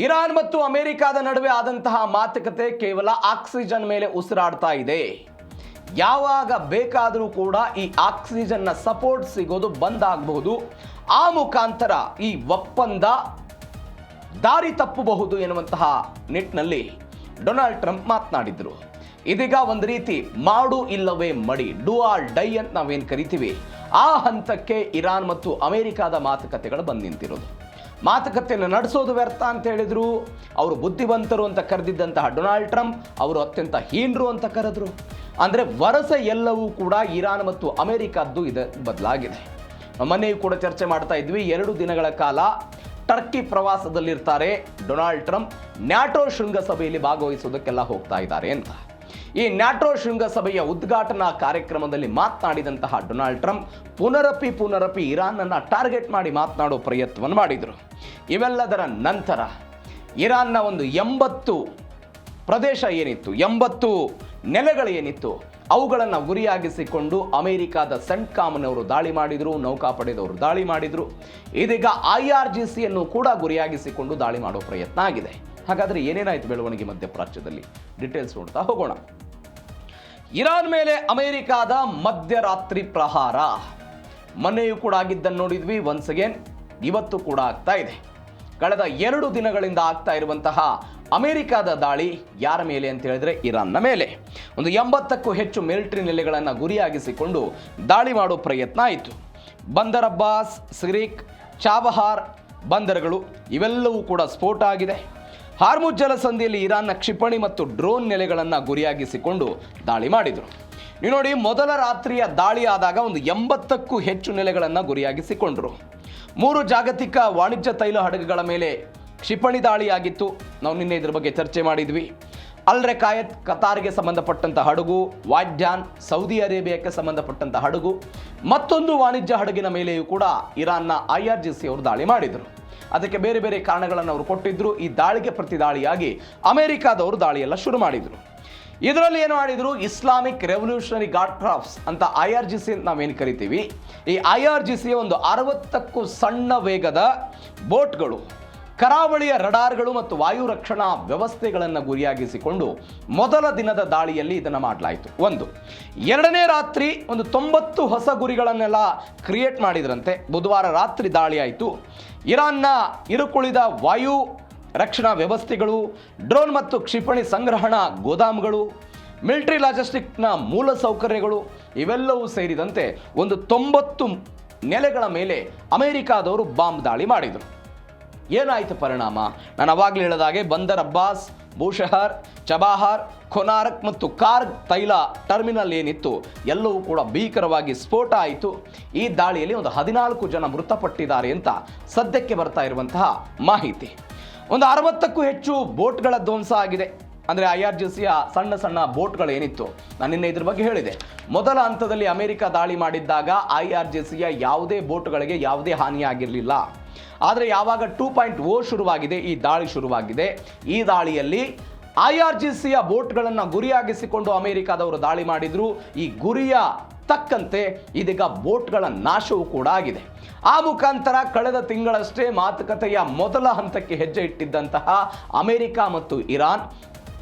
Iran ಮತ್ತು ಅಮೆರಿಕದ ನಡುವೆ ಆದಂತಹ ಮಾತುಕತೆ ಕೇವಲ ಆಕ್ಸಿಜನ್ ಮೇಲೆ ಉಸಿರಾಡ್ತಾ ಇದೆ. ಯಾವಾಗ ಬೇಕಾದರೂ ಕೂಡ ಈ ಆಕ್ಸಿಜನ್ನ ಸಪೋರ್ಟ್ ಸಿಗೋದು ಬಂದ್ ಆಗಬಹುದು. ಆ ಮುಖಾಂತರ ಈ ಒಪ್ಪಂದ ದಾರಿ ತಪ್ಪಬಹುದು ಎನ್ನುವಂತಹ ನಿಟ್ಟಿನಲ್ಲಿ ಡೊನಾಲ್ಡ್ ಟ್ರಂಪ್ ಮಾತನಾಡಿದ್ರು. ಇದೀಗ ಒಂದು ರೀತಿ ಮಾಡು ಇಲ್ಲವೇ ಮಡಿ, ಡೂ ಆರ್ ಡೈ ಅಂತ ನಾವೇನು ಕರಿತೀವಿ, ಆ ಹಂತಕ್ಕೆ ಇರಾನ್ ಮತ್ತು ಅಮೆರಿಕದ ಮಾತುಕತೆಗಳು ಬಂದು ನಿಂತಿರೋದು. ಮಾತುಕತೆಯನ್ನು ನಡೆಸೋದು ವ್ಯರ್ಥ ಅಂತ ಹೇಳಿದ್ರು. ಅವರು ಬುದ್ಧಿವಂತರು ಅಂತ ಕರೆದಿದ್ದಂತಹ ಡೊನಾಲ್ಡ್ ಟ್ರಂಪ್ ಅವರು ಅತ್ಯಂತ ಹೀನರು ಅಂತ ಕರೆದ್ರು. ಅಂದರೆ ವರಸೆ ಎಲ್ಲವೂ ಕೂಡ ಇರಾನ್ ಮತ್ತು ಅಮೆರಿಕದ್ದು ಇದೆ ಬದಲಾಗಿದೆ. ಮೊನ್ನೆಯೂ ಕೂಡ ಚರ್ಚೆ ಮಾಡ್ತಾ ಇದ್ವಿ, 2 ದಿನಗಳ ಕಾಲ ಟರ್ಕಿ ಪ್ರವಾಸದಲ್ಲಿರ್ತಾರೆ ಡೊನಾಲ್ಡ್ ಟ್ರಂಪ್. ನ್ಯಾಟೋ ಶೃಂಗಸಭೆಯಲ್ಲಿ ಭಾಗವಹಿಸೋದಕ್ಕೆಲ್ಲ ಹೋಗ್ತಾ ಇದ್ದಾರೆ ಅಂತ. ಈ ನ್ಯಾಟೋ ಶೃಂಗಸಭೆಯ ಉದ್ಘಾಟನಾ ಕಾರ್ಯಕ್ರಮದಲ್ಲಿ ಮಾತನಾಡಿದಂತಹ ಡೊನಾಲ್ಡ್ ಟ್ರಂಪ್ ಪುನರಪಿ ಇರಾನ್ನನ್ನು ಟಾರ್ಗೆಟ್ ಮಾಡಿ ಮಾತನಾಡೋ ಪ್ರಯತ್ನವನ್ನು ಮಾಡಿದರು. ಇವೆಲ್ಲದರ ನಂತರ ಇರಾನ್ನ ಒಂದು 80 ಪ್ರದೇಶ ಏನಿತ್ತು, 80 ನೆಲೆಗಳು ಏನಿತ್ತು, ಅವುಗಳನ್ನು ಗುರಿಯಾಗಿಸಿಕೊಂಡು ಅಮೆರಿಕದ ಸೆಂಟ್ಕಾಮ್ನವರು ದಾಳಿ ಮಾಡಿದರು, ನೌಕಾಪಡೆದವರು ದಾಳಿ ಮಾಡಿದರು. ಇದೀಗ IRGCಯನ್ನು ಕೂಡ ಗುರಿಯಾಗಿಸಿಕೊಂಡು ದಾಳಿ ಮಾಡೋ ಪ್ರಯತ್ನ ಆಗಿದೆ. ಹಾಗಾದರೆ ಏನೇನಾಯಿತು ಬೆಳವಣಿಗೆ ಮಧ್ಯಪ್ರಾಚ್ಯದಲ್ಲಿ, ಡೀಟೇಲ್ಸ್ ನೋಡ್ತಾ ಹೋಗೋಣ. ಇರಾನ್ ಮೇಲೆ ಅಮೆರಿಕದ ಮಧ್ಯರಾತ್ರಿ ಪ್ರಹಾರ ಮೊನ್ನೆಯೂ ಕೂಡ ಆಗಿದ್ದನ್ನು ನೋಡಿದ್ವಿ. ಒನ್ಸ್ ಅಗೇನ್ ಇವತ್ತು ಕೂಡ ಆಗ್ತಾ ಇದೆ. ಕಳೆದ 2 ದಿನಗಳಿಂದ ಆಗ್ತಾ ಇರುವಂತಹ ಅಮೆರಿಕದ ದಾಳಿ ಯಾರ ಮೇಲೆ ಅಂತ ಹೇಳಿದ್ರೆ ಇರಾನ್ನ ಮೇಲೆ. ಒಂದು 80ಕ್ಕೂ ಹೆಚ್ಚು ಮಿಲಿಟರಿ ನೆಲೆಗಳನ್ನು ಗುರಿಯಾಗಿಸಿಕೊಂಡು ದಾಳಿ ಮಾಡೋ ಪ್ರಯತ್ನ ಆಯಿತು. ಬಂದರ್ ಅಬ್ಬಾಸ್, ಸಿರಿಕ್, ಚಾಬಹಾರ್ ಬಂದರುಗಳು ಇವೆಲ್ಲವೂ ಕೂಡ ಸ್ಫೋಟ ಆಗಿದೆ. ಹಾರ್ಮುಜ್ ಜಲಸಂಧಿಯಲ್ಲಿ ಇರಾನ್ನ ಕ್ಷಿಪಣಿ ಮತ್ತು ಡ್ರೋನ್ ನೆಲೆಗಳನ್ನು ಗುರಿಯಾಗಿಸಿಕೊಂಡು ದಾಳಿ ಮಾಡಿದರು. ನೀವು ನೋಡಿ, ಮೊದಲ ರಾತ್ರಿಯ ದಾಳಿ ಆದಾಗ ಒಂದು 80ಕ್ಕೂ ಹೆಚ್ಚು ನೆಲೆಗಳನ್ನು ಗುರಿಯಾಗಿಸಿಕೊಂಡರು. 3 ಜಾಗತಿಕ ವಾಣಿಜ್ಯ ತೈಲ ಹಡಗುಗಳ ಮೇಲೆ ಕ್ಷಿಪಣಿ ದಾಳಿಯಾಗಿತ್ತು. ನಾವು ನಿನ್ನೆ ಇದ್ರ ಬಗ್ಗೆ ಚರ್ಚೆ ಮಾಡಿದ್ವಿ. ಅಲ್ ರೆಕಾಯತ್ ಕತಾರ್ಗೆ ಸಂಬಂಧಪಟ್ಟಂಥ ಹಡಗು, ವಾಡ್ಯಾನ್ ಸೌದಿ ಅರೇಬಿಯಾಕ್ಕೆ ಸಂಬಂಧಪಟ್ಟಂಥ ಹಡಗು, ಮತ್ತೊಂದು ವಾಣಿಜ್ಯ ಹಡಗಿನ ಮೇಲೆಯೂ ಕೂಡ ಇರಾನ್ನ IRGC ಅವರು ದಾಳಿ ಮಾಡಿದರು. ಅದಕ್ಕೆ ಬೇರೆ ಬೇರೆ ಕಾರಣಗಳನ್ನು ಅವರು ಕೊಟ್ಟಿದ್ದರು. ಈ ದಾಳಿಗೆ ಪ್ರತಿದಾಳಿಯಾಗಿ ಅಮೆರಿಕಾದವರು ದಾಳಿಯೆಲ್ಲ ಶುರು ಮಾಡಿದರು. ಇದರಲ್ಲಿ ಏನು ಮಾಡಿದರು, ಇಸ್ಲಾಮಿಕ್ ರೆವಲ್ಯೂಷನರಿ ಗಾರ್ಡ್ ಕ್ರಾಫ್ಟ್ಸ್ ಅಂತ IRGC ಅಂತ ನಾವೇನು ಕರಿತೀವಿ, ಈ IRGCಯ ಒಂದು 60ಕ್ಕೂ ಸಣ್ಣ ವೇಗದ ಬೋಟ್ಗಳು, ಕರಾವಳಿಯ ರಡಾರ್ಗಳು ಮತ್ತು ವಾಯು ರಕ್ಷಣಾ ವ್ಯವಸ್ಥೆಗಳನ್ನು ಗುರಿಯಾಗಿಸಿಕೊಂಡು ಮೊದಲ ದಿನದ ದಾಳಿಯಲ್ಲಿ ಇದನ್ನು ಮಾಡಲಾಯಿತು. 2ನೇ ರಾತ್ರಿ ಒಂದು 90 ಹೊಸ ಗುರಿಗಳನ್ನೆಲ್ಲ ಕ್ರಿಯೇಟ್ ಮಾಡಿದ್ರಂತೆ. ಬುಧವಾರ ರಾತ್ರಿ ದಾಳಿ ಆಯಿತು. ಇರಾನ್ನ ಇರುಕುಳಿದ ವಾಯು ರಕ್ಷಣಾ ವ್ಯವಸ್ಥೆಗಳು, ಡ್ರೋನ್ ಮತ್ತು ಕ್ಷಿಪಣಿ ಸಂಗ್ರಹಣಾ ಗೋದಾಮುಗಳು, ಮಿಲಿಟರಿ ಲಾಜಿಸ್ಟಿಕ್ನ ಮೂಲ ಸೌಕರ್ಯಗಳು ಇವೆಲ್ಲವೂ ಸೇರಿದಂತೆ ಒಂದು 90 ನೆಲೆಗಳ ಮೇಲೆ ಅಮೆರಿಕಾದವರು ಬಾಂಬ್ ದಾಳಿ ಮಾಡಿದರು. ಏನಾಯಿತು ಪರಿಣಾಮ? ನಾನು ಅವಾಗಲೇ ಹೇಳಿದಾಗೆ ಬಂದರ್ ಅಬ್ಬಾಸ್, ಬೂಶಹರ್, ಚಬಾಹಾರ್, ಖೊನಾರಕ್ ಮತ್ತು ಕಾರ್ಗ್ ತೈಲ ಟರ್ಮಿನಲ್ ಏನಿತ್ತು ಎಲ್ಲವೂ ಕೂಡ ಭೀಕರವಾಗಿ ಸ್ಫೋಟ ಆಯಿತು. ಈ ದಾಳಿಯಲ್ಲಿ ಒಂದು 14 ಜನ ಮೃತಪಟ್ಟಿದ್ದಾರೆ ಅಂತ ಸದ್ಯಕ್ಕೆ ಬರ್ತಾ ಇರುವಂತಹ ಮಾಹಿತಿ. ಒಂದು 60ಕ್ಕೂ ಹೆಚ್ಚು ಬೋಟ್ಗಳ ಧ್ವಂಸ ಆಗಿದೆ. ಅಂದರೆ IRGCಯ ಸಣ್ಣ ಬೋಟ್ಗಳು ಏನಿತ್ತು, ನಾನು ನಿನ್ನೆ ಇದ್ರ ಬಗ್ಗೆ ಹೇಳಿದೆ. ಮೊದಲ ಹಂತದಲ್ಲಿ ಅಮೆರಿಕ ದಾಳಿ ಮಾಡಿದ್ದಾಗ IRGCಯ ಯಾವುದೇ ಬೋಟ್ಗಳಿಗೆ ಯಾವುದೇ ಹಾನಿಯಾಗಿರಲಿಲ್ಲ. ಆದರೆ ಯಾವಾಗ 2.0 ಶುರುವಾಗಿದೆ, ಈ ದಾಳಿ ಶುರುವಾಗಿದೆ, ಈ ದಾಳಿಯಲ್ಲಿ IRGCಯ ಬೋಟ್ಗಳನ್ನು ಗುರಿಯಾಗಿಸಿಕೊಂಡು ಅಮೆರಿಕದವರು ದಾಳಿ ಮಾಡಿದ್ರು. ಈ ಗುರಿಯ ತಕ್ಕಂತೆ ಇದೀಗ ಬೋಟ್ಗಳ ನಾಶವೂ ಕೂಡ ಆಗಿದೆ. ಆ ಮುಖಾಂತರ ಕಳೆದ ತಿಂಗಳಷ್ಟೇ ಮಾತುಕತೆಯ ಮೊದಲ ಹಂತಕ್ಕೆ ಹೆಜ್ಜೆ ಇಟ್ಟಿದ್ದಂತಹ ಅಮೆರಿಕ ಮತ್ತು ಇರಾನ್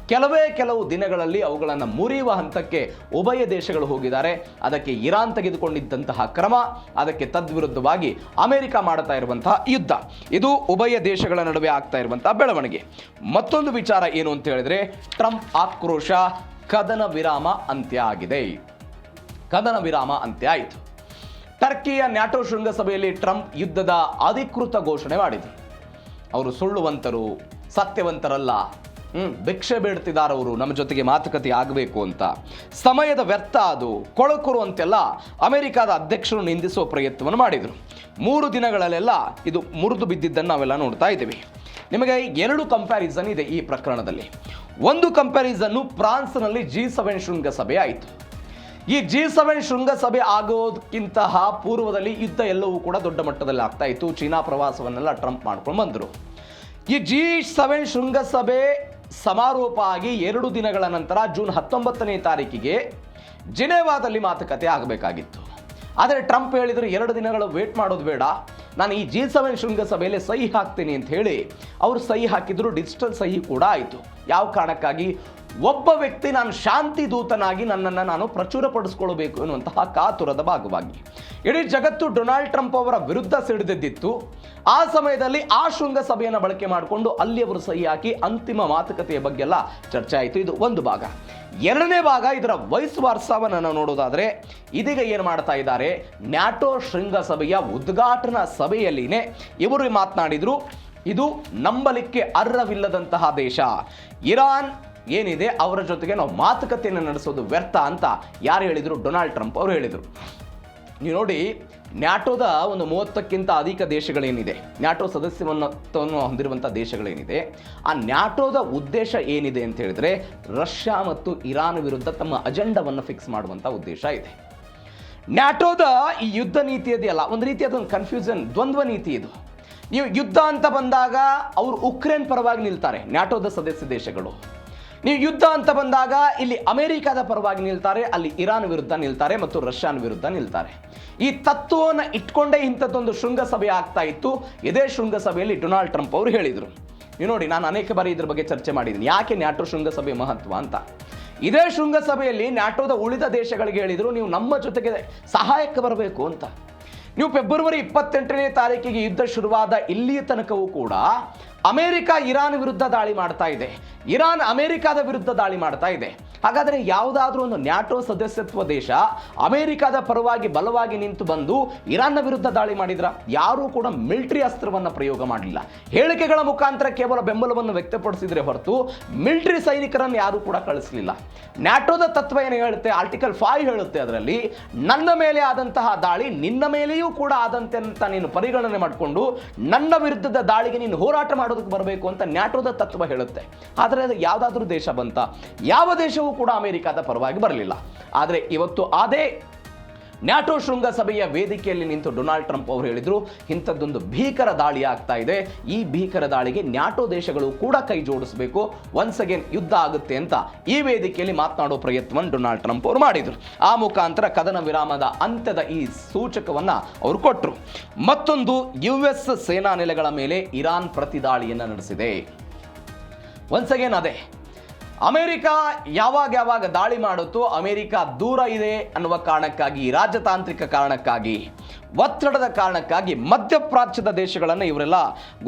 ಕೆಲವು ದಿನಗಳಲ್ಲಿ ಅವುಗಳನ್ನು ಮುರಿಯುವ ಹಂತಕ್ಕೆ ಉಭಯ ದೇಶಗಳು ಹೋಗಿದ್ದಾರೆ. ಅದಕ್ಕೆ ಇರಾನ್ ತೆಗೆದುಕೊಂಡಿದ್ದಂತಹ ಕ್ರಮ, ಅದಕ್ಕೆ ತದ್ವಿರುದ್ಧವಾಗಿ ಅಮೆರಿಕ ಮಾಡ್ತಾ ಇರುವಂತಹ ಯುದ್ಧ, ಇದು ಉಭಯ ದೇಶಗಳ ನಡುವೆ ಆಗ್ತಾ ಇರುವಂತಹ ಬೆಳವಣಿಗೆ. ಮತ್ತೊಂದು ವಿಚಾರ ಏನು ಅಂತ ಹೇಳಿದ್ರೆ, ಟ್ರಂಪ್ ಆಕ್ರೋಶ, ಕದನ ವಿರಾಮ ಅಂತ್ಯ ಆಗಿದೆ. ಕದನ ವಿರಾಮ ಅಂತ್ಯ ಆಯಿತು. ಟರ್ಕಿಯ ನ್ಯಾಟೋ ಶೃಂಗಸಭೆಯಲ್ಲಿ ಟ್ರಂಪ್ ಯುದ್ಧದ ಅಧಿಕೃತ ಘೋಷಣೆ ಮಾಡಿದರು. ಅವರು ಸುಳ್ಳುವಂತರು, ಸತ್ಯವಂತರಲ್ಲ, ಭಿಕ್ಷೆ ಬೇಡ್ತಿದ್ದಾರವರು, ನಮ್ಮ ಜೊತೆಗೆ ಮಾತುಕತೆ ಆಗಬೇಕು ಅಂತ. ಸಮಯದ ವ್ಯರ್ಥ, ಅದು ಕೊಳಕುರು ಅಂತೆಲ್ಲ ಅಮೆರಿಕದ ಅಧ್ಯಕ್ಷರು ನಿಂದಿಸುವ ಪ್ರಯತ್ನವನ್ನು ಮಾಡಿದರು. 3 ದಿನಗಳಲ್ಲೆಲ್ಲ ಇದು ಮುರಿದು ಬಿದ್ದಿದ್ದನ್ನು ನಾವೆಲ್ಲ ನೋಡ್ತಾ ಇದ್ದೀವಿ. ನಿಮಗೆ 2 ಕಂಪ್ಯಾರಿಸನ್ ಇದೆ ಈ ಪ್ರಕರಣದಲ್ಲಿ. ಒಂದು ಕಂಪ್ಯಾರಿಸನ್ನು ಫ್ರಾನ್ಸ್ನಲ್ಲಿ G7 ಶೃಂಗಸಭೆ ಆಯಿತು. ಈ G7 ಶೃಂಗಸಭೆ ಆಗೋದಕ್ಕಿಂತ ಪೂರ್ವದಲ್ಲಿ ಯುದ್ಧ ಎಲ್ಲವೂ ಕೂಡ ದೊಡ್ಡ ಮಟ್ಟದಲ್ಲಿ ಆಗ್ತಾ ಇತ್ತು. ಚೀನಾ ಪ್ರವಾಸವನ್ನೆಲ್ಲ ಟ್ರಂಪ್ ಮಾಡ್ಕೊಂಡು ಬಂದರು. ಈ G7 ಶೃಂಗಸಭೆ ಸಮಾರೋಪ ಆಗಿ 2 ದಿನಗಳ ನಂತರ ಜೂನ್ 19ನೇ ತಾರೀಕಿಗೆ ಜಿನೆವಾದಲ್ಲಿ ಮಾತುಕತೆ ಆಗಬೇಕಾಗಿತ್ತು. ಆದರೆ ಟ್ರಂಪ್ ಹೇಳಿದರು 2 ದಿನಗಳು ವೇಟ್ ಮಾಡೋದು ಬೇಡ, ನಾನು ಈ G7 ಶೃಂಗಸಭೆಯಲ್ಲಿ ಸಹಿ ಹಾಕ್ತೀನಿ ಅಂತ ಹೇಳಿ ಅವರು ಸಹಿ ಹಾಕಿದ್ರು. ಡಿಜಿಟಲ್ ಸಹಿ ಕೂಡ ಆಯಿತು. ಯಾವ ಕಾರಣಕ್ಕಾಗಿ? ಒಬ್ಬ ವ್ಯಕ್ತಿ ನಾನು ಶಾಂತಿ ದೂತನಾಗಿ ನನ್ನನ್ನು ನಾನು ಪ್ರಚುರಪಡಿಸ್ಕೊಳ್ಬೇಕು ಎನ್ನುವಂತಹ ಕಾತುರದ ಭಾಗವಾಗಿ ಇಡೀ ಜಗತ್ತು ಡೊನಾಲ್ಡ್ ಟ್ರಂಪ್ ಅವರ ವಿರುದ್ಧ ಸಿಡಿದೆದ್ದಿತ್ತು. ಆ ಸಮಯದಲ್ಲಿ ಆ ಶೃಂಗಸಭೆಯನ್ನು ಬಳಕೆ ಮಾಡಿಕೊಂಡು ಅಲ್ಲಿ ಅವರು ಸಹಿ ಹಾಕಿ ಅಂತಿಮ ಮಾತುಕತೆಯ ಬಗ್ಗೆ ಎಲ್ಲ ಚರ್ಚೆ ಆಯಿತು. ಇದು ಒಂದು ಭಾಗ. ಎರಡನೇ ಭಾಗ, ಇದರ ವೈಸ್ ವಾರ್ಸಾವನ್ನು ನಾವು ನೋಡೋದಾದರೆ ಇದೀಗ ಏನು ಮಾಡ್ತಾ ಇದ್ದಾರೆ, ನ್ಯಾಟೋ ಶೃಂಗಸಭೆಯ ಉದ್ಘಾಟನಾ ಸಭೆಯಲ್ಲಿನೇ ಇವರು ಮಾತನಾಡಿದರು. ಇದು ನಂಬಲಿಕ್ಕೆ ಅರ್ಹವಿಲ್ಲದಂತಹ ದೇಶ ಇರಾನ್ ಏನಿದೆ, ಅವರ ಜೊತೆಗೆ ನಾವು ಮಾತುಕತೆಯನ್ನು ನಡೆಸೋದು ವ್ಯರ್ಥ ಅಂತ ಯಾರು ಹೇಳಿದರು? ಡೊನಾಲ್ಡ್ ಟ್ರಂಪ್ ಅವರು ಹೇಳಿದರು. ನೀವು ನೋಡಿ, ನ್ಯಾಟೋದ ಒಂದು 30ಕ್ಕಿಂತ ಅಧಿಕ ದೇಶಗಳೇನಿದೆ, ನ್ಯಾಟೋ ಸದಸ್ಯತ್ವವನ್ನು ಹೊಂದಿರುವಂಥ ದೇಶಗಳೇನಿದೆ, ಆ ನ್ಯಾಟೋದ ಉದ್ದೇಶ ಏನಿದೆ ಅಂತ ಹೇಳಿದ್ರೆ ರಷ್ಯಾ ಮತ್ತು ಇರಾನ್ ವಿರುದ್ಧ ತಮ್ಮ ಅಜೆಂಡಾವನ್ನು ಫಿಕ್ಸ್ ಮಾಡುವಂಥ ಉದ್ದೇಶ ಇದೆ. ನ್ಯಾಟೋದ ಈ ಯುದ್ಧ ನೀತಿ ಇದೆಯಲ್ಲ, ಒಂದು ರೀತಿ ಅದೊಂದು ಕನ್ಫ್ಯೂಷನ್, ದ್ವಂದ್ವ ನೀತಿ ಇದು. ನೀವು ಯುದ್ಧ ಅಂತ ಬಂದಾಗ ಅವರು ಉಕ್ರೇನ್ ಪರವಾಗಿ ನಿಲ್ತಾರೆ, ನ್ಯಾಟೋದ ಸದಸ್ಯ ದೇಶಗಳು. ನೀವು ಯುದ್ಧ ಅಂತ ಬಂದಾಗ ಇಲ್ಲಿ ಅಮೆರಿಕದ ಪರವಾಗಿ ನಿಲ್ತಾರೆ, ಅಲ್ಲಿ ಇರಾನ್ ವಿರುದ್ಧ ನಿಲ್ತಾರೆ ಮತ್ತು ರಷ್ಯಾನ್ ವಿರುದ್ಧ ನಿಲ್ತಾರೆ. ಈ ತತ್ವವನ್ನು ಇಟ್ಕೊಂಡೇ ಇಂಥದ್ದೊಂದು ಶೃಂಗಸಭೆ ಆಗ್ತಾ ಇತ್ತು. ಇದೇ ಶೃಂಗಸಭೆಯಲ್ಲಿ ಡೊನಾಲ್ಡ್ ಟ್ರಂಪ್ ಅವರು ಹೇಳಿದರು. ನೀವು ನೋಡಿ, ನಾನು ಅನೇಕ ಬಾರಿ ಇದ್ರ ಬಗ್ಗೆ ಚರ್ಚೆ ಮಾಡಿದ್ದೀನಿ, ಯಾಕೆ ನ್ಯಾಟೋ ಶೃಂಗಸಭೆ ಮಹತ್ವ ಅಂತ. ಇದೇ ಶೃಂಗಸಭೆಯಲ್ಲಿ ನ್ಯಾಟೋದ ಉಳಿದ ದೇಶಗಳಿಗೆ ಹೇಳಿದರು, ನೀವು ನಮ್ಮ ಜೊತೆಗೆ ಸಹಾಯಕ್ಕೆ ಬರಬೇಕು ಅಂತ. ನೀವು ಫೆಬ್ರವರಿ 28ನೇ ತಾರೀಕಿಗೆ ಯುದ್ಧ ಶುರುವಾದ ಇಲ್ಲಿಯ ತನಕವೂ ಕೂಡ ಅಮೆರಿಕ ಇರಾನ್ ವಿರುದ್ಧ ದಾಳಿ ಮಾಡ್ತಾ ಇದೆ, ಇರಾನ್ ಅಮೆರಿಕದ ವಿರುದ್ಧ ದಾಳಿ ಮಾಡ್ತಾ ಇದೆ. ಹಾಗಾದರೆ ಯಾವುದಾದ್ರೂ ಒಂದು ನ್ಯಾಟೋ ಸದಸ್ಯತ್ವ ದೇಶ ಅಮೆರಿಕದ ಪರವಾಗಿ ಬಲವಾಗಿ ನಿಂತು ಬಂದು ಇರಾನ್ನ ವಿರುದ್ಧ ದಾಳಿ ಮಾಡಿದ್ರ? ಯಾರೂ ಕೂಡ ಮಿಲಿಟರಿ ಅಸ್ತ್ರವನ್ನು ಪ್ರಯೋಗ ಮಾಡಲಿಲ್ಲ. ಹೇಳಿಕೆಗಳ ಮುಖಾಂತರ ಕೇವಲ ಬೆಂಬಲವನ್ನು ವ್ಯಕ್ತಪಡಿಸಿದ್ರೆ ಹೊರತು ಮಿಲಿಟರಿ ಸೈನಿಕರನ್ನು ಯಾರೂ ಕೂಡ ಕಳಿಸಲಿಲ್ಲ. ನ್ಯಾಟೋದ ತತ್ವ ಏನು ಹೇಳುತ್ತೆ? ಆರ್ಟಿಕಲ್ 5 ಹೇಳುತ್ತೆ, ಅದರಲ್ಲಿ ನನ್ನ ಮೇಲೆ ಆದಂತಹ ದಾಳಿ ನಿನ್ನ ಮೇಲೆಯೂ ಕೂಡ ಆದಂತೆ ಅಂತ ನೀನು ಪರಿಗಣನೆ ಮಾಡಿಕೊಂಡು ನನ್ನ ವಿರುದ್ಧದ ದಾಳಿಗೆ ನೀನು ಹೋರಾಟ ಮಾಡೋದಕ್ಕೆ ಬರಬೇಕು ಅಂತ ನ್ಯಾಟೋದ ತತ್ವ ಹೇಳುತ್ತೆ. ಆದರೆ ಅದು ಯಾವುದಾದ್ರೂ ದೇಶ ಬಂತ? ಯಾವ ದೇಶವೂ ಕೂಡ ಅಮೆರಿಕದ ಪರವಾಗಿ ಬರಲಿಲ್ಲ. ಆದರೆ ಇವತ್ತು ಅದೇ ನ್ಯಾಟೋ ಶೃಂಗಸಭೆಯ ವೇದಿಕೆಯಲ್ಲಿ ನಿಂತು ಡೊನಾಲ್ಡ್ ಟ್ರಂಪ್ ಅವರು ಹೇಳಿದರು, ಇಂಥದ್ದೊಂದು ಭೀಕರ ದಾಳಿ ಆಗ್ತಾ ಇದೆ, ಈ ಭೀಕರ ದಾಳಿಗೆ ನ್ಯಾಟೋ ದೇಶಗಳು ಕೂಡ ಕೈ ಜೋಡಿಸಬೇಕು, ಒನ್ಸ್ ಅಗೇನ್ ಯುದ್ಧ ಆಗುತ್ತೆ ಅಂತ ಈ ವೇದಿಕೆಯಲ್ಲಿ ಮಾತನಾಡೋ ಪ್ರಯತ್ನವನ್ನು ಡೊನಾಲ್ಡ್ ಟ್ರಂಪ್ ಅವರು ಮಾಡಿದರು. ಆ ಮುಖಾಂತರ ಕದನ ವಿರಾಮದ ಅಂತ್ಯದ ಈ ಸೂಚಕವನ್ನು ಅವರು ಕೊಟ್ಟರು. ಮತ್ತೊಂದು, US ಸೇನಾ ನೆಲೆಗಳ ಮೇಲೆ ಇರಾನ್ ಪ್ರತಿದಾಳಿಯನ್ನು ನಡೆಸಿದೆ. ಒನ್ಸ್ ಅಗೇನ್ ಅದೇ ಅಮೆರಿಕ ಯಾವಾಗ ದಾಳಿ ಮಾಡುತ್ತೋ ಅಮೆರಿಕ ದೂರ ಇದೆ ಅನ್ನುವ ಕಾರಣಕ್ಕಾಗಿ, ರಾಜತಾಂತ್ರಿಕ ಕಾರಣಕ್ಕಾಗಿ, ಒತ್ತಡದ ಕಾರಣಕ್ಕಾಗಿ ಮಧ್ಯಪ್ರಾಚ್ಯದ ದೇಶಗಳನ್ನು ಇವರೆಲ್ಲ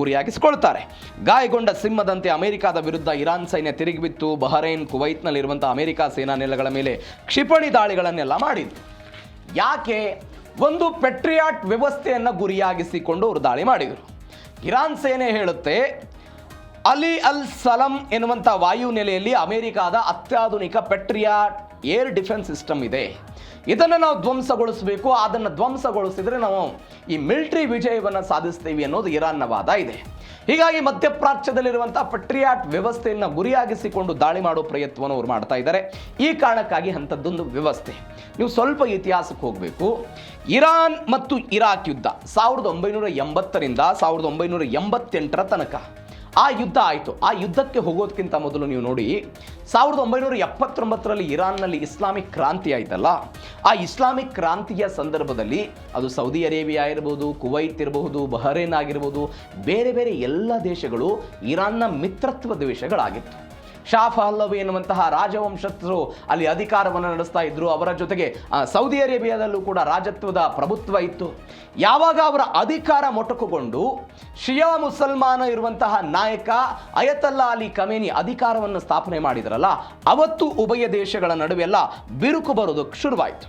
ಗುರಿಯಾಗಿಸಿಕೊಳ್ತಾರೆ. ಗಾಯಗೊಂಡ ಸಿಂಹದಂತೆ ಅಮೆರಿಕದ ವಿರುದ್ಧ ಇರಾನ್ ಸೈನ್ಯ ತಿರುಗಿಬಿತ್ತು. ಬಹರೈನ್, ಕುವೈತ್ನಲ್ಲಿರುವಂಥ ಅಮೆರಿಕ ಸೇನಾ ನೆಲೆಗಳ ಮೇಲೆ ಕ್ಷಿಪಣಿ ದಾಳಿಗಳನ್ನೆಲ್ಲ ಮಾಡಿದ್ರು. ಯಾಕೆ? ಒಂದು ಪೆಟ್ರಿಯಾಟ್ ವ್ಯವಸ್ಥೆಯನ್ನು ಗುರಿಯಾಗಿಸಿಕೊಂಡು ಅವರು ದಾಳಿ ಮಾಡಿದರು. ಇರಾನ್ ಸೇನೆ ಹೇಳುತ್ತೆ, ಅಲಿ ಅಲ್ ಸಲಂ ಎನ್ನುವಂಥ ವಾಯು ನೆಲೆಯಲ್ಲಿ ಅಮೆರಿಕಾದ ಅತ್ಯಾಧುನಿಕ ಪೆಟ್ರಿಯಾಟ್ ಏರ್ ಡಿಫೆನ್ಸ್ ಸಿಸ್ಟಮ್ ಇದೆ, ಇದನ್ನು ನಾವು ಧ್ವಂಸಗೊಳಿಸಬೇಕು, ಅದನ್ನು ಧ್ವಂಸಗೊಳಿಸಿದರೆ ನಾವು ಈ ಮಿಲಿಟರಿ ವಿಜಯವನ್ನು ಸಾಧಿಸ್ತೀವಿ ಅನ್ನೋದು ಇರಾನ್ನ ವಾದ ಇದೆ. ಹೀಗಾಗಿ ಮಧ್ಯಪ್ರಾಚ್ಯದಲ್ಲಿರುವಂಥ ಪೆಟ್ರಿಯಾಟ್ ವ್ಯವಸ್ಥೆಯನ್ನು ಗುರಿಯಾಗಿಸಿಕೊಂಡು ದಾಳಿ ಮಾಡೋ ಪ್ರಯತ್ನವನ್ನು ಅವರು ಮಾಡ್ತಾ ಇದ್ದಾರೆ. ಈ ಕಾರಣಕ್ಕಾಗಿ ಅಂಥದ್ದೊಂದು ವ್ಯವಸ್ಥೆ. ನೀವು ಸ್ವಲ್ಪ ಇತಿಹಾಸಕ್ಕೆ ಹೋಗಬೇಕು. ಇರಾನ್ ಮತ್ತು ಇರಾಕ್ ಯುದ್ಧ 1980ರಿಂದ 1988ರ ತನಕ ಆ ಯುದ್ಧ ಆಯಿತು. ಆ ಯುದ್ಧಕ್ಕೆ ಹೋಗೋದಕ್ಕಿಂತ ಮೊದಲು ನೀವು ನೋಡಿ, 1979ರಲ್ಲಿ ಇರಾನ್ನಲ್ಲಿ ಇಸ್ಲಾಮಿಕ್ ಕ್ರಾಂತಿ ಆಯ್ತಲ್ಲ, ಆ ಇಸ್ಲಾಮಿಕ್ ಕ್ರಾಂತಿಯ ಸಂದರ್ಭದಲ್ಲಿ ಅದು ಸೌದಿ ಅರೇಬಿಯಾ ಇರಬಹುದು, ಕುವೈತ್ ಇರಬಹುದು, ಬಹರೇನ್ ಆಗಿರ್ಬೋದು, ಬೇರೆ ಬೇರೆ ಎಲ್ಲ ದೇಶಗಳು ಇರಾನ್ನ ಮಿತ್ರತ್ವ ದೇಶಗಳಾಗಿತ್ತು. ಶಾ ಪಹಲವಿ ಎನ್ನುವಂತಹ ರಾಜವಂಶಸ್ಥರು ಅಲ್ಲಿ ಅಧಿಕಾರವನ್ನು ನಡೆಸ್ತಾ ಇದ್ರು. ಅವರ ಜೊತೆಗೆ ಸೌದಿ ಅರೇಬಿಯಾದಲ್ಲೂ ಕೂಡ ರಾಜತ್ವದ ಪ್ರಭುತ್ವ ಇತ್ತು. ಯಾವಾಗ ಅವರ ಅಧಿಕಾರ ಮೊಟಕುಗೊಂಡು ಶಿಯಾ ಮುಸಲ್ಮಾನ ಇರುವಂತಹ ನಾಯಕ ಅಯತಲ್ಲಾ ಅಲಿ ಖಮೇನಿ ಅಧಿಕಾರವನ್ನು ಸ್ಥಾಪನೆ ಮಾಡಿದ್ರಲ್ಲ, ಅವತ್ತು ಉಭಯ ದೇಶಗಳ ನಡುವೆಲ್ಲ ಬಿರುಕು ಬರೋದಕ್ಕೆ ಶುರುವಾಯಿತು.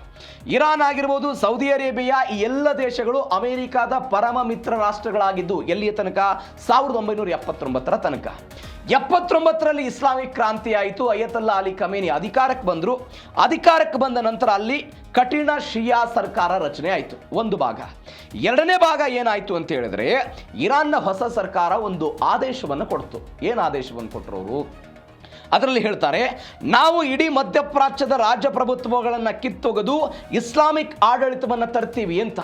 ಇರಾನ್ ಆಗಿರ್ಬೋದು, ಸೌದಿ ಅರೇಬಿಯಾ, ಈ ಎಲ್ಲ ದೇಶಗಳು ಅಮೆರಿಕದ ಪರಮ ಮಿತ್ರ ರಾಷ್ಟ್ರಗಳಾಗಿದ್ದು ಎಲ್ಲಿಯ ತನಕ? 1979ರ ತನಕ. 79ರಲ್ಲಿ ಇಸ್ಲಾಮಿಕ್ ಕ್ರಾಂತಿ ಆಯಿತು. ಅಯತಲ್ಲಾ ಅಲಿ ಖಮೇನಿ ಅಧಿಕಾರಕ್ಕೆ ಬಂದರು. ಅಧಿಕಾರಕ್ಕೆ ಬಂದ ನಂತರ ಅಲ್ಲಿ ಕಠಿಣ ಶಿಯಾ ಸರ್ಕಾರ ರಚನೆ ಆಯಿತು, ಒಂದು ಭಾಗ. ಎರಡನೇ ಭಾಗ ಏನಾಯಿತು ಅಂತ ಹೇಳಿದ್ರೆ, ಇರಾನ್ನ ಹೊಸ ಸರ್ಕಾರ ಒಂದು ಆದೇಶವನ್ನು ಕೊಡ್ತು. ಏನು ಆದೇಶವನ್ನು ಕೊಟ್ಟರು ಅವರು? ಅದರಲ್ಲಿ ಹೇಳ್ತಾರೆ, ನಾವು ಇಡೀ ಮಧ್ಯಪ್ರಾಚ್ಯದ ರಾಜಪ್ರಭುತ್ವಗಳನ್ನು ಕಿತ್ತೊಗೆದು ಇಸ್ಲಾಮಿಕ್ ಆಡಳಿತವನ್ನು ತರ್ತೀವಿ ಅಂತ.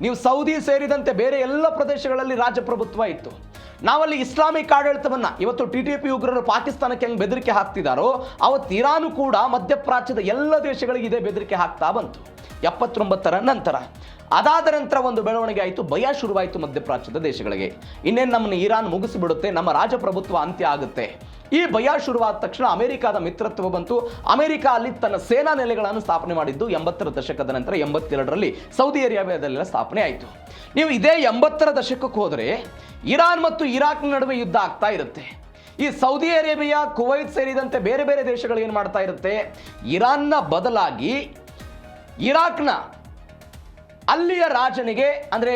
ನೀವು ಸೌದಿ ಸೇರಿದಂತೆ ಬೇರೆ ಎಲ್ಲ ಪ್ರದೇಶಗಳಲ್ಲಿ ರಾಜಪ್ರಭುತ್ವ ಇತ್ತು. ನಾವಲ್ಲಿ ಇಸ್ಲಾಮಿಕ್ ಆಡಳಿತವನ್ನ ಇವತ್ತು TTP ಉಗ್ರರು ಪಾಕಿಸ್ತಾನಕ್ಕೆ ಹೆಂಗೆ ಬೆದರಿಕೆ ಹಾಕ್ತಿದ್ದಾರೋ ಅವತ್ತು ಇರಾನ್ ಕೂಡ ಮಧ್ಯಪ್ರಾಚ್ಯದ ಎಲ್ಲ ದೇಶಗಳಿಗೆ ಇದೇ ಬೆದರಿಕೆ ಹಾಕ್ತಾ ಬಂತು 79ರ ನಂತರ. ಅದಾದ ನಂತರ ಒಂದು ಬೆಳವಣಿಗೆ ಆಯಿತು, ಭಯ ಶುರುವಾಯಿತು ಮಧ್ಯಪ್ರಾಚ್ಯದ ದೇಶಗಳಿಗೆ. ಇನ್ನೇನು ನಮ್ಮನ್ನು ಇರಾನ್ ಮುಗಿಸಿಬಿಡುತ್ತೆ, ನಮ್ಮ ರಾಜಪ್ರಭುತ್ವ ಅಂತ್ಯ ಆಗುತ್ತೆ. ಈ ಭಯ ಶುರುವಾದ ತಕ್ಷಣ ಅಮೆರಿಕದ ಮಿತ್ರತ್ವ ಬಂತು. ಅಮೆರಿಕ ಅಲ್ಲಿ ತನ್ನ ಸೇನಾ ನೆಲೆಗಳನ್ನು ಸ್ಥಾಪನೆ ಮಾಡಿದ್ದು 80ರ ದಶಕದ ನಂತರ. 82ರಲ್ಲಿ ಸೌದಿ ಅರೇಬಿಯಾದಲ್ಲೆಲ್ಲ ಸ್ಥಾಪನೆ ಆಯಿತು. ನೀವು ಇದೇ 80ರ ದಶಕಕ್ಕೆ ಹೋದರೆ ಇರಾನ್ ಮತ್ತು ಇರಾಕ್ ನಡುವೆ ಯುದ್ಧ ಆಗ್ತಾ ಇರುತ್ತೆ. ಈ ಸೌದಿ ಅರೇಬಿಯಾ, ಕುವೈತ್ ಸೇರಿದಂತೆ ಬೇರೆ ಬೇರೆ ದೇಶಗಳು ಏನು ಮಾಡ್ತಾ ಇರುತ್ತೆ, ಇರಾನ್ನ ಬದಲಾಗಿ ಇರಾಕ್ನ ಅಲ್ಲಿಯ ರಾಜನಿಗೆ ಅಂದರೆ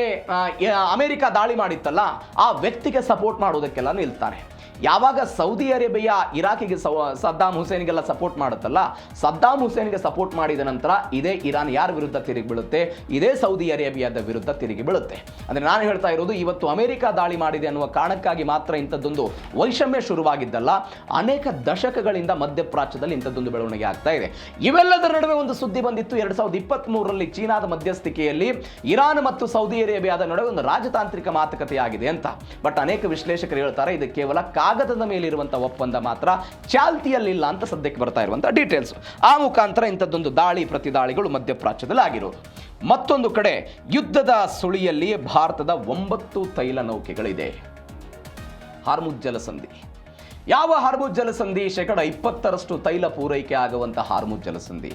ಅಮೆರಿಕ ದಾಳಿ ಮಾಡಿತ್ತಲ್ಲ ಆ ವ್ಯಕ್ತಿಗೆ ಸಪೋರ್ಟ್ ಮಾಡೋದಕ್ಕೆಲ್ಲ ನಿಲ್ತಾರೆ. ಯಾವಾಗ ಸೌದಿ ಅರೇಬಿಯಾ ಇರಾಕಿಗೆ ಸದ್ದಾಂ ಹುಸೇನ್ಗೆಲ್ಲ ಸಪೋರ್ಟ್ ಮಾಡುತ್ತಲ್ಲ, ಸದ್ದಾಂ ಹುಸೇನ್ಗೆ ಸಪೋರ್ಟ್ ಮಾಡಿದ ನಂತರ ಇದೇ ಇರಾನ್ ಯಾರ ವಿರುದ್ಧ ತಿರುಗಿ ಬೀಳುತ್ತೆ, ಇದೇ ಸೌದಿ ಅರೇಬಿಯಾದ ವಿರುದ್ಧ ತಿರುಗಿ ಬೀಳುತ್ತೆ. ಅಂದರೆ ನಾನು ಹೇಳ್ತಾ ಇರೋದು, ಇವತ್ತು ಅಮೆರಿಕ ದಾಳಿ ಮಾಡಿದೆ ಅನ್ನುವ ಕಾರಣಕ್ಕಾಗಿ ಮಾತ್ರ ಇಂಥದ್ದೊಂದು ವೈಷಮ್ಯ ಶುರುವಾಗಿದ್ದಲ್ಲ, ಅನೇಕ ದಶಕಗಳಿಂದ ಮಧ್ಯಪ್ರಾಚ್ಯದಲ್ಲಿ ಇಂಥದ್ದೊಂದು ಬೆಳವಣಿಗೆ ಆಗ್ತಾ ಇದೆ. ಇವೆಲ್ಲದರ ನಡುವೆ ಒಂದು ಸುದ್ದಿ ಬಂದಿತ್ತು 2023ರಲ್ಲಿ ಚೀನಾದ ಮಧ್ಯಸ್ಥಿಕೆಯಲ್ಲಿ ಇರಾನ್ ಮತ್ತು ಸೌದಿ ಅರೇಬಿಯಾದ ನಡುವೆ ಒಂದು ರಾಜತಾಂತ್ರಿಕ ಮಾತುಕತೆಯಾಗಿದೆ ಅಂತ. ಬಟ್ ಅನೇಕ ವಿಶ್ಲೇಷಕರು ಹೇಳ್ತಾರೆ ಇದು ಕೇವಲ ಕಾಗದದ ಮೇಲಿರುವಂತಹ ಒಪ್ಪಂದ ಮಾತ್ರ, ಚಾಲ್ತಿಯಲ್ಲಿಲ್ಲ ಅಂತ ಸದ್ಯಕ್ಕೆ ಬರ್ತಾ ಇರುವಂತಹ ಡೀಟೇಲ್ಸ್. ಆ ಮುಖಾಂತರ ಇಂಥದ್ದೊಂದು ದಾಳಿ ಪ್ರತಿದಾಳಿಗಳು ಮಧ್ಯಪ್ರಾಚ್ಯದಲ್ಲಿ ಆಗಿರೋದು. ಮತ್ತೊಂದು ಕಡೆ ಯುದ್ಧದ ಸುಳಿಯಲ್ಲಿ ಭಾರತದ 9 ತೈಲ ನೌಕೆಗಳಿದೆ. ಹಾರ್ಮುಜ್ ಜಲಸಂಧಿ. ಯಾವ ಹಾರ್ಮುಜ್ ಜಲಸಂಧಿ? 20% ತೈಲ ಪೂರೈಕೆ ಆಗುವಂತಹ ಹಾರ್ಮುಜ್ ಜಲಸಂಧಿ.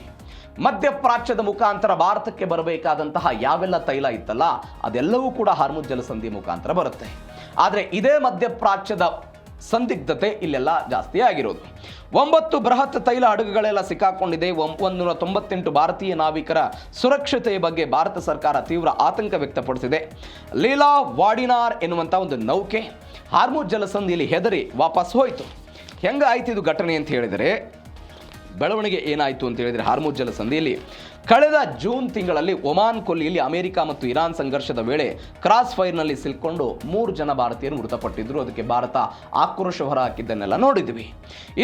ಮಧ್ಯಪ್ರಾಚ್ಯದ ಮುಖಾಂತರ ಭಾರತಕ್ಕೆ ಬರಬೇಕಾದಂತಹ ಯಾವೆಲ್ಲ ತೈಲ ಇತ್ತಲ್ಲ ಅದೆಲ್ಲವೂ ಕೂಡ ಹಾರ್ಮುಜ್ ಜಲಸಂಧಿ ಮುಖಾಂತರ ಬರುತ್ತೆ. ಆದರೆ ಇದೇ ಮಧ್ಯಪ್ರಾಚ್ಯದ ಸಂದಿಗ್ಧತೆ ಇಲ್ಲೆಲ್ಲ ಜಾಸ್ತಿ ಆಗಿರೋದು. 9 ಬೃಹತ್ ತೈಲ ಹಡಗುಗಳೆಲ್ಲ ಸಿಕ್ಕಾಕೊಂಡಿದೆ. 198 ಭಾರತೀಯ ನಾವಿಕರ ಸುರಕ್ಷತೆಯ ಬಗ್ಗೆ ಭಾರತ ಸರ್ಕಾರ ತೀವ್ರ ಆತಂಕ ವ್ಯಕ್ತಪಡಿಸಿದೆ. ಲೀಲಾ ವಾಡಿನಾರ್ ಎನ್ನುವಂಥ ಒಂದು ನೌಕೆ ಹಾರ್ಮುಜ್ ಜಲಸಂಧಿಯಲ್ಲಿ ಹೆದರಿ ವಾಪಸ್ ಹೋಯಿತು. ಹೆಂಗಾಯ್ತು ಇದು ಘಟನೆ ಅಂತ ಹೇಳಿದರೆ, ಬೆಳವಣಿಗೆ ಏನಾಯಿತು ಅಂತ ಹೇಳಿದರೆ, ಹಾರ್ಮುಜ್ ಜಲಸಂಧಿಯಲ್ಲಿ ಕಳೆದ ಜೂನ್ ತಿಂಗಳಲ್ಲಿ ಒಮಾನ್ ಕೊಲ್ಲಿಯಲ್ಲಿ ಅಮೆರಿಕ ಮತ್ತು ಇರಾನ್ ಸಂಘರ್ಷದ ವೇಳೆ ಕ್ರಾಸ್ ಫೈರ್ನಲ್ಲಿ ಸಿಲ್ಕೊಂಡು 3 ಜನ ಭಾರತೀಯರು ಮೃತಪಟ್ಟಿದ್ದರು. ಅದಕ್ಕೆ ಭಾರತ ಆಕ್ರೋಶ ಹೊರಹಾಕಿದ್ದನ್ನೆಲ್ಲ ನೋಡಿದ್ವಿ.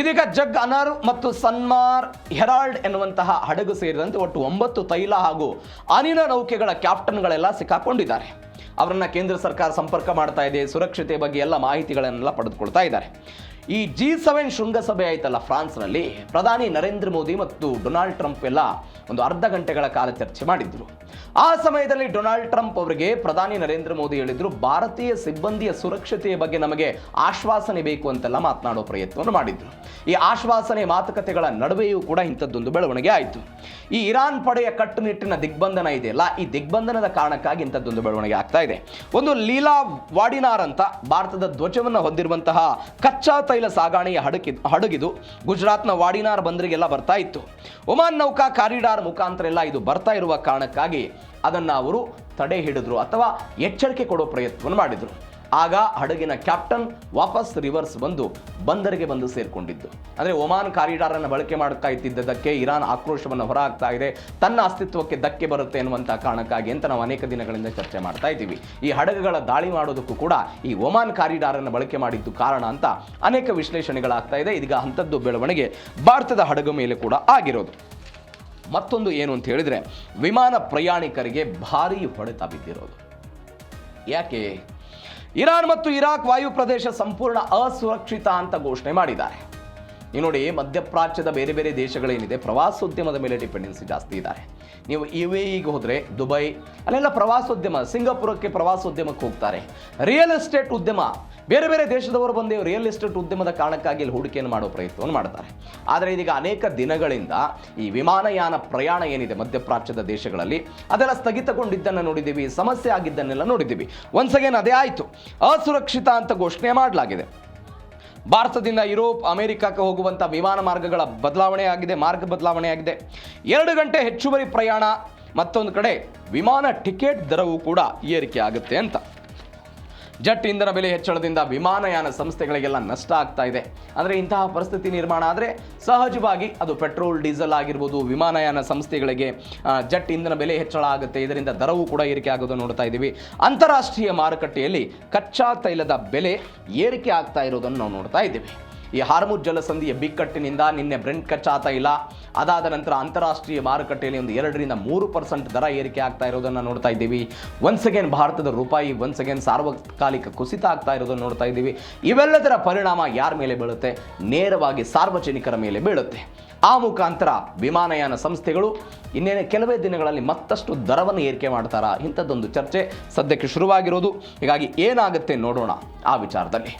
ಇದೀಗ ಜಗ್ ಅನರ್ ಮತ್ತು ಸನ್ಮಾರ್ ಹೆರಾಲ್ಡ್ ಎನ್ನುವಂತಹ ಹಡಗು ಸೇರಿದಂತೆ ಒಟ್ಟು 9 ತೈಲ ಹಾಗೂ ಅನಿಲ ನೌಕೆಗಳ ಕ್ಯಾಪ್ಟನ್ಗಳೆಲ್ಲ ಸಿಕ್ಕಾಕೊಂಡಿದ್ದಾರೆ. ಅವರನ್ನ ಕೇಂದ್ರ ಸರ್ಕಾರ ಸಂಪರ್ಕ ಮಾಡ್ತಾ ಇದೆ. ಸುರಕ್ಷತೆ ಬಗ್ಗೆ ಎಲ್ಲ ಮಾಹಿತಿಗಳನ್ನೆಲ್ಲ ಪಡೆದುಕೊಳ್ತಾ ಇದ್ದಾರೆ. ಈ G7 ಶೃಂಗಸಭೆ ಆಯ್ತಲ್ಲ ಫ್ರಾನ್ಸ್ನಲ್ಲಿ, ಪ್ರಧಾನಿ ನರೇಂದ್ರ ಮೋದಿ ಮತ್ತು ಡೊನಾಲ್ಡ್ ಟ್ರಂಪ್ ಎಲ್ಲ ಒಂದು ಅರ್ಧ ಗಂಟೆಗಳ ಕಾಲ ಚರ್ಚೆ ಮಾಡಿದ್ರು. ಆ ಸಮಯದಲ್ಲಿ ಡೊನಾಲ್ಡ್ ಟ್ರಂಪ್ ಅವರಿಗೆ ಪ್ರಧಾನಿ ನರೇಂದ್ರ ಮೋದಿ ಹೇಳಿದ್ರು, ಭಾರತೀಯ ಸಿಬ್ಬಂದಿಯ ಸುರಕ್ಷತೆಯ ಬಗ್ಗೆ ನಮಗೆ ಆಶ್ವಾಸನೆ ಬೇಕು ಅಂತೆಲ್ಲ ಮಾತನಾಡೋ ಪ್ರಯತ್ನವನ್ನು ಮಾಡಿದ್ರು. ಈ ಆಶ್ವಾಸನೆ ಮಾತುಕತೆಗಳ ನಡುವೆಯೂ ಕೂಡ ಇಂಥದ್ದೊಂದು ಬೆಳವಣಿಗೆ ಆಯಿತು. ಈ ಇರಾನ್ ಪಡೆಯ ಕಟ್ಟುನಿಟ್ಟಿನ ದಿಗ್ಬಂಧನ ಇದೆಯಲ್ಲ, ಈ ದಿಗ್ಬಂಧನದ ಕಾರಣಕ್ಕಾಗಿ ಇಂಥದ್ದೊಂದು ಬೆಳವಣಿಗೆ ಆಗ್ತಾ ಇದೆ. ಒಂದು ಲೀಲಾ ವಾಡಿನಾರ್ ಅಂತ ಭಾರತದ ಧ್ವಜವನ್ನು ಹೊಂದಿರುವಂತಹ ಕಚ್ಚಾ ತೈಲ ಸಾಗಾಣೆಯ ಹಡಗಿದು ಗುಜರಾತ್ನ ವಾಡಿನಾರ್ ಬಂದರಿಗೆಲ್ಲ ಬರ್ತಾ ಇತ್ತು. ಒಮಾನ್ ನೌಕಾ ಕಾರಿಡಾರ್ ಮುಖಾಂತರ ಎಲ್ಲ ಇದು ಬರ್ತಾ ಇರುವ ಕಾರಣಕ್ಕಾಗಿ ಅದನ್ನು ಅವರು ತಡೆ ಹಿಡಿದ್ರು ಅಥವಾ ಎಚ್ಚರಿಕೆ ಕೊಡೋ ಪ್ರಯತ್ನವನ್ನು ಮಾಡಿದರು. ಆಗ ಹಡಗಿನ ಕ್ಯಾಪ್ಟನ್ ವಾಪಸ್ ರಿವರ್ಸ್ ಬಂದು ಬಂದರಿಗೆ ಬಂದು ಸೇರಿಕೊಂಡಿದ್ದು. ಅಂದರೆ ಒಮಾನ್ ಕಾರಿಡಾರನ್ನು ಬಳಕೆ ಮಾಡ್ತಾ ಇದ್ದಿದ್ದಕ್ಕೆ ಇರಾನ್ ಆಕ್ರೋಶವನ್ನು ಹೊರಹಾಕ್ತಾ ಇದೆ, ತನ್ನ ಅಸ್ತಿತ್ವಕ್ಕೆ ಧಕ್ಕೆ ಬರುತ್ತೆ ಎನ್ನುವಂಥ ಕಾರಣಕ್ಕಾಗಿ ಅಂತ ನಾವು ಅನೇಕ ದಿನಗಳಿಂದ ಚರ್ಚೆ ಮಾಡ್ತಾ ಇದ್ದೀವಿ. ಈ ಹಡಗುಗಳ ದಾಳಿ ಮಾಡೋದಕ್ಕೂ ಕೂಡ ಈ ಒಮಾನ್ ಕಾರಿಡಾರನ್ನು ಬಳಕೆ ಮಾಡಿದ್ದು ಕಾರಣ ಅಂತ ಅನೇಕ ವಿಶ್ಲೇಷಣೆಗಳಾಗ್ತಾ ಇದೆ. ಇದೀಗ ಅಂಥದ್ದು ಬೆಳವಣಿಗೆ ಭಾರತದ ಹಡಗು ಮೇಲೆ ಕೂಡ ಆಗಿರೋದು. ಮತ್ತೊಂದು ಏನು ಅಂತ ಹೇಳಿದರೆ, ವಿಮಾನ ಪ್ರಯಾಣಿಕರಿಗೆ ಭಾರೀ ಹೊಡೆತ ಬಿದ್ದಿರೋದು. ಯಾಕೆ? ಇರಾನ್ ಮತ್ತು ಇರಾಕ್ ವಾಯು ಪ್ರದೇಶ ಸಂಪೂರ್ಣ ಅಸುರಕ್ಷಿತ ಅಂತ ಘೋಷಣೆ ಮಾಡಿದ್ದಾರೆ. ನೀವು ನೋಡಿ, ಮಧ್ಯಪ್ರಾಚ್ಯದ ಬೇರೆ ಬೇರೆ ದೇಶಗಳೇನಿದೆ ಪ್ರವಾಸೋದ್ಯಮದ ಮೇಲೆ ಡಿಪೆಂಡೆನ್ಸಿ ಜಾಸ್ತಿ ಇದ್ದಾರೆ. ನೀವು UAEಗೆ ಹೋದರೆ, ದುಬೈ ಅಲ್ಲೆಲ್ಲ ಪ್ರವಾಸೋದ್ಯಮ, ಸಿಂಗಾಪುರಕ್ಕೆ ಪ್ರವಾಸೋದ್ಯಮಕ್ಕೆ ಹೋಗ್ತಾರೆ. ರಿಯಲ್ ಎಸ್ಟೇಟ್ ಉದ್ಯಮ, ಬೇರೆ ಬೇರೆ ದೇಶದವರು ಬಂದು ರಿಯಲ್ ಎಸ್ಟೇಟ್ ಉದ್ಯಮದ ಕಾರಣಕ್ಕಾಗಿ ಇಲ್ಲಿ ಹೂಡಿಕೆಯನ್ನು ಮಾಡೋ ಪ್ರಯತ್ನವನ್ನು ಮಾಡ್ತಾರೆ. ಆದರೆ ಇದೀಗ ಅನೇಕ ದಿನಗಳಿಂದ ಈ ವಿಮಾನಯಾನ ಪ್ರಯಾಣ ಏನಿದೆ ಮಧ್ಯಪ್ರಾಚ್ಯದ ದೇಶಗಳಲ್ಲಿ ಅದೆಲ್ಲ ಸ್ಥಗಿತಗೊಂಡಿದ್ದನ್ನು ನೋಡಿದ್ದೀವಿ, ಸಮಸ್ಯೆ ಆಗಿದ್ದನ್ನೆಲ್ಲ ನೋಡಿದ್ದೀವಿ. ಒನ್ಸ್ ಅಗೇನ್ ಅದೇ ಆಯಿತು, ಅಸುರಕ್ಷಿತ ಅಂತ ಘೋಷಣೆ ಮಾಡಲಾಗಿದೆ. ಭಾರತದಿಂದ ಯುರೋಪ್, ಅಮೆರಿಕಕ್ಕೆ ಹೋಗುವಂಥ ವಿಮಾನ ಮಾರ್ಗಗಳ ಮಾರ್ಗ ಬದಲಾವಣೆ ಆಗಿದೆ. 2 ಗಂಟೆ ಹೆಚ್ಚುವರಿ ಪ್ರಯಾಣ, ಮತ್ತೊಂದು ಕಡೆ ವಿಮಾನ ಟಿಕೆಟ್ ದರವೂ ಕೂಡ ಏರಿಕೆ ಆಗುತ್ತೆ ಅಂತ. ಜೆಟ್ ಇಂಧನ ಬೆಲೆ ಹೆಚ್ಚಳದಿಂದ ವಿಮಾನಯಾನ ಸಂಸ್ಥೆಗಳಿಗೆಲ್ಲ ನಷ್ಟ ಆಗ್ತಾ ಇದೆ. ಅಂದರೆ ಇಂತಹ ಪರಿಸ್ಥಿತಿ ನಿರ್ಮಾಣ ಆದರೆ ಸಹಜವಾಗಿ ಅದು ಪೆಟ್ರೋಲ್, ಡೀಸೆಲ್ ಆಗಿರ್ಬೋದು, ವಿಮಾನಯಾನ ಸಂಸ್ಥೆಗಳಿಗೆ ಜೆಟ್ ಇಂಧನ ಬೆಲೆ ಹೆಚ್ಚಳ ಆಗುತ್ತೆ. ಇದರಿಂದ ದರವೂ ಕೂಡ ಏರಿಕೆ ಆಗೋದನ್ನು ನೋಡ್ತಾ ಇದ್ದೀವಿ. ಅಂತಾರಾಷ್ಟ್ರೀಯ ಮಾರುಕಟ್ಟೆಯಲ್ಲಿ ಕಚ್ಚಾ ತೈಲದ ಬೆಲೆ ಏರಿಕೆ ಆಗ್ತಾ ಇರೋದನ್ನು ನಾವು ನೋಡ್ತಾ ಇದ್ದೀವಿ. ಈ ಹಾರ್ಮುಜ್ ಜಲಸಂಧಿಯ ಬಿಕ್ಕಟ್ಟಿನಿಂದ ನಿನ್ನೆ ಬ್ರೆಂಟ್ ಕಚ್ಚಾ ತೈಲ, ಅದಾದ ನಂತರ ಅಂತಾರಾಷ್ಟ್ರೀಯ ಮಾರುಕಟ್ಟೆಯಲ್ಲಿ ಒಂದು 2-3% ದರ ಏರಿಕೆ ಆಗ್ತಾ ಇರೋದನ್ನು ನೋಡ್ತಾ ಇದ್ದೀವಿ. ಒನ್ಸ್ ಅಗೇನ್ ಭಾರತದ ರೂಪಾಯಿ ಒನ್ಸ್ ಅಗೇನ್ ಸಾರ್ವಕಾಲಿಕ ಕುಸಿತ ಆಗ್ತಾ ಇರೋದನ್ನು ನೋಡ್ತಾ ಇದ್ದೀವಿ. ಇವೆಲ್ಲದರ ಪರಿಣಾಮ ಯಾರ ಮೇಲೆ ಬೀಳುತ್ತೆ? ನೇರವಾಗಿ ಸಾರ್ವಜನಿಕರ ಮೇಲೆ ಬೀಳುತ್ತೆ. ಆ ಮುಖಾಂತರ ವಿಮಾನಯಾನ ಸಂಸ್ಥೆಗಳು ಇನ್ನೇನು ಕೆಲವೇ ದಿನಗಳಲ್ಲಿ ಮತ್ತಷ್ಟು ದರವನ್ನು ಏರಿಕೆ ಮಾಡ್ತಾರಾ? ಇಂಥದ್ದೊಂದು ಚರ್ಚೆ ಸದ್ಯಕ್ಕೆ ಶುರುವಾಗಿರೋದು. ಹೀಗಾಗಿ ಏನಾಗುತ್ತೆ ನೋಡೋಣ ಆ ವಿಚಾರದಲ್ಲಿ.